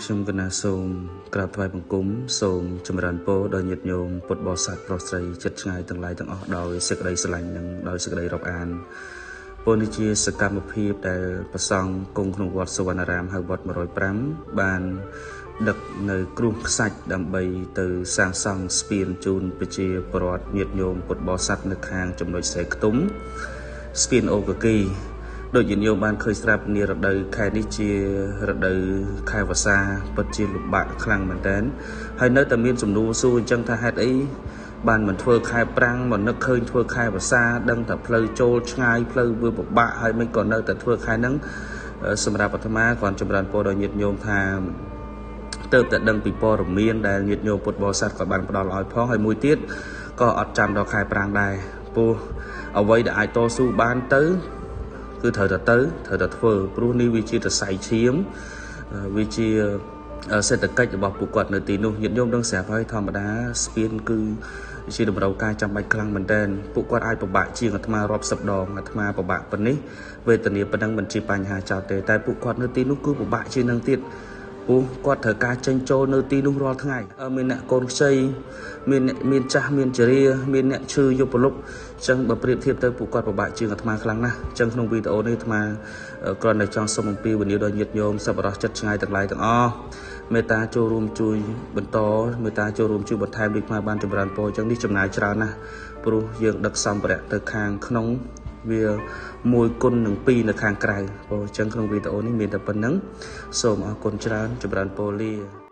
ខ្ញុំកណាសូមក្រាបថ្វាយបង្គំសូមចម្រើនពរដល់ញាតិញោមពុទ្ធបរិស័ទប្រុសស្រីចិត្តឆ្ងាយទាំងឡាយទាំងអស់ដោយសេចក្តីស្រឡាញ់និងដោយសេចក្តីរាប់អានពលនេះជាសកម្មភាពដែលប្រសង់គង់ក្នុងវត្តសវណ្ណារាមហៅវត្ត105បានដឹកនៅគ្រោះខ្សាច់ដើម្បីទៅសាងសង់ស្ពានជូនប្រជាពលរដ្ឋញាតិញោមពុទ្ធបរិស័ទនៅខាងចំណុចស្រែខ្ទុំស្ពានអូកាគីដូចញាតិញោមបានឃើញស្រាប់នារដូវខែនេះជារដូវខែវស្សាពិតជាលំបាកខ្លាំងមែនទែនហើយនៅតែមានសំណួរសួរអញ្ចឹងថាហេតុអីបានមិនធ្វើខែប្រាំងមកនឹកឃើញធ្វើខែវស្សាដឹងតែផ្លូវចូលឆ្ងាយផ្លូវវាពិបាកហើយមិនក៏នៅតែធ្វើខែហ្នឹងសម្រាប់អាត្មាគ្រាន់ចម្រើនពរដល់ញាតិញោមថាទៅតែដឹងពីព័ត៌មានដែលញាតិញោមពុទ្ធបរិស័ទក៏បានផ្ដល់ឲ្យផងហើយមួយទៀតក៏អត់ចាំដល់ខែប្រាំងដែរព្រោះអ្វីដែលអាចតស៊ូបានទៅគឺត្រូវតែធ្វើព្រោះនេះវាជាសរសៃឈាមវាជាសេដ្ឋកិច្ចរបស់ពួកគាត់នៅទីនោះញាតិញោមដឹងស្រាប់ហើយធម្មតាស្ពានគឺជាតម្រូវការចាំបាច់ខ្លាំងមែនទែនពួកគាត់អាចពិបាកជាងអាត្មារាប់សិបដងអាត្មាពិបាកប៉ុណ្នេះវេទនាប៉ុណ្ណឹងមិនជាបញ្ហាចោតទេតែពួកគាត់នៅទីនោះគឺពិបាកជាងនឹងទៀតព្រោះគាត់ត្រូវការចេញចូលនៅទីនោះរាល់ថ្ងៃមានអ្នកកូនខ្ចីមានចាស់មានចារាមានអ្នកឈឺយុពលុកអញ្ចឹងបើប្រៀបធៀបទៅពួកគាត់ពិបាកជាងអាត្មាខ្លាំងណាស់អញ្ចឹងក្នុងវីដេអូនេះអាត្មាគ្រាន់តែចង់សូមអំពាវនាវដល់ញាតិញោមសប្បុរសចិត្តឆ្ងាយទាំងឡាយទាំងអស់មេត្តាចូលរួមជួយបន្តមេត្តាចូលរួមជួយបន្ថែមដូចអាបានចម្រើនពរអញ្ចឹងនេះចំណាយច្រើនណាស់ព្រោះយើងដឹកសម្ភារៈទៅខាងក្នុងវា1គុណនឹង2នៅខាងក្រៅព្រោះអញ្ចឹងក្នុងវីដេអូនេះមានតែប៉ុណ្្នឹងសូមអរគុណច្រើនចម្រើនពរលា